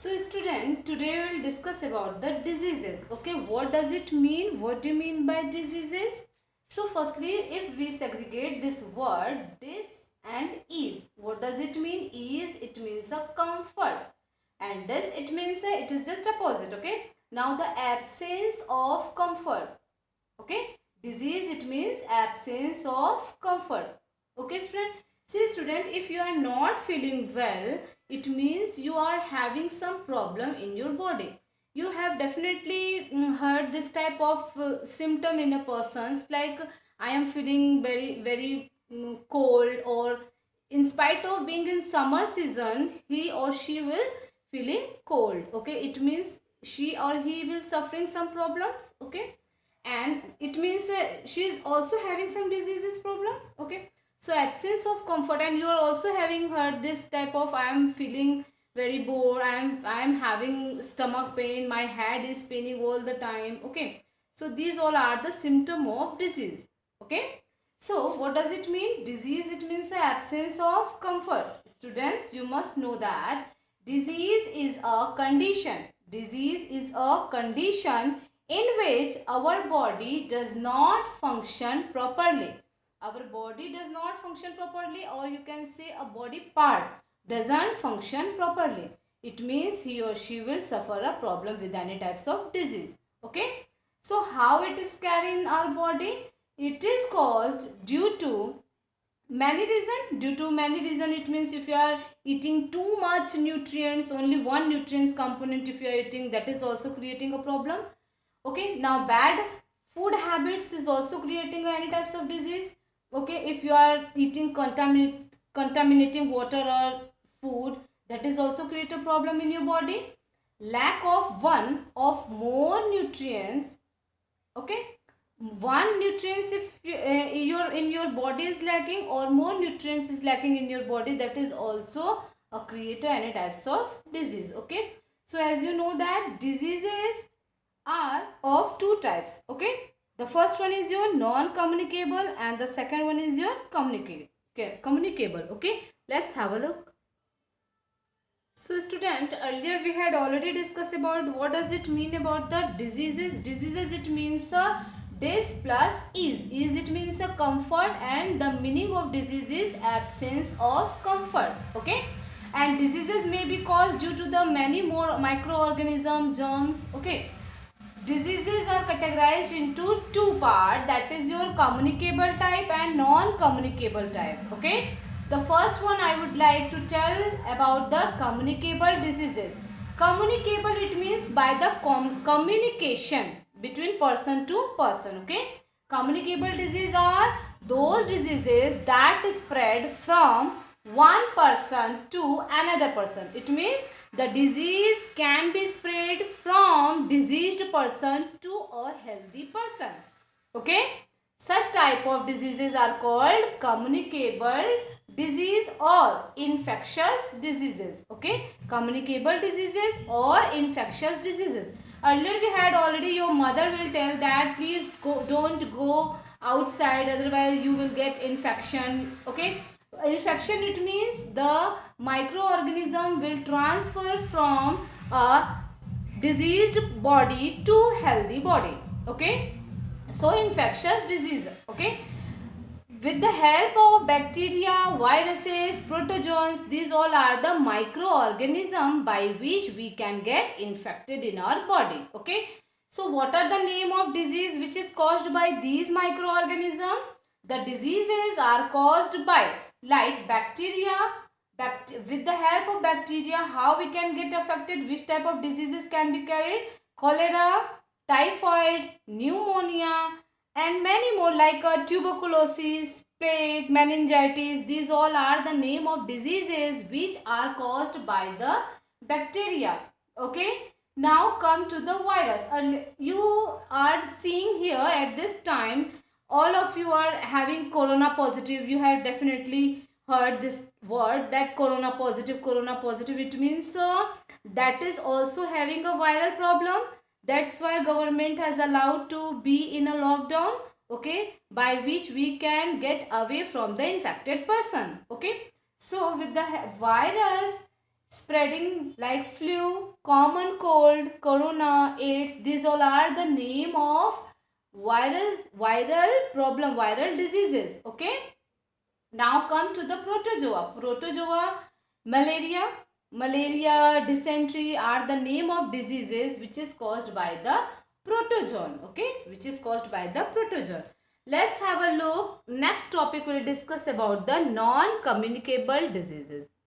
So student, today we will discuss about the diseases. Okay, what does it mean? What do you mean by diseases? So firstly, if we segregate this word dis and is, what does it mean? Is, it means a comfort, and dis, it means it is just opposite. Okay, now the absence of comfort. Okay, disease, it means absence of comfort. Okay student, see student, if you are not feeling well, it means you are having some problem in your body. You have definitely heard this type of symptom in a person's, like I am feeling very cold, or in spite of being in summer season, he or she will feeling cold. Okay, it means she or he will suffering some problems. Okay, and it means she is also having some diseases problem. Okay, so absence of comfort, and you are also having heard this type of I am feeling very bored, I am having stomach pain, my head is paining all the time. Okay, so these all are the symptom of disease. Okay, so what does it mean? Disease, it means the absence of comfort. Students, you must know that disease is a condition. Disease is a condition in which our body does not function properly. Our body does not function properly, or you can say a body part doesn't function properly. It means he or she will suffer a problem with any types of disease. Okay, so how it is carried in our body? It is caused due to many reason. It means if you are eating too much nutrients, only one nutrients component if you are eating, that is also creating a problem. Okay, now bad food habits is also creating any types of disease. Okay, if you are eating contaminating water or food, that is also create a problem in your body. Lack of one of more nutrients. Okay, one nutrients, if your in your body is lacking, or more nutrients is lacking in your body, that is also a creator any types of disease. Okay, so as you know that diseases are of two types. Okay, the first one is your non-communicable, and the second one is your communicable. Okay, let's have a look. So student, earlier we had already discussed about what does it mean about the diseases. Diseases, it means a dis plus is. Is, it means a comfort, and the meaning of disease is absence of comfort. Okay, and diseases may be caused due to the many more microorganism, germs. Okay, diseases are categorized into two parts, that is your communicable type and non-communicable type. Okay, the first one I would like to tell about the communicable diseases. Communicable, it means by the communication between person to person. Okay, communicable disease are those diseases that spread from one person to another person. It means the disease can be spread from diseased person to a healthy person. Okay, such type of diseases are called communicable disease or infectious diseases. Okay, communicable diseases or infectious diseases. Earlier we had already, your mother will tell that please don't go outside, otherwise you will get infection. Okay, infection, it means the microorganism will transfer from a diseased body to healthy body. Okay, so infectious disease. Okay, with the help of bacteria, viruses, protozoans, these all are the microorganisms by which we can get infected in our body. Okay, so what are the name of disease which is caused by these microorganisms? The diseases are caused by, like bacteria. With the help of bacteria, how we can get affected, which type of diseases can be carried? Cholera, typhoid, pneumonia, and many more, like tuberculosis, plague, meningitis. These all are the name of diseases which are caused by the bacteria. Okay, now come to the virus. You are seeing here at this time, all of you are having corona positive. You have definitely heard this word, that corona positive, corona positive. It means that is also having a viral problem. That's why government has allowed to be in a lockdown. Okay, by which we can get away from the infected person. Okay, so with the virus, spreading like flu, common cold, corona, AIDS. These all are the name of viral diseases. Okay. Now come to the protozoa. Protozoa, malaria, dysentery are the name of diseases which is caused by the protozoan. Okay, which is caused by the protozoan. Let's have a look. Next topic we will discuss about the non-communicable diseases.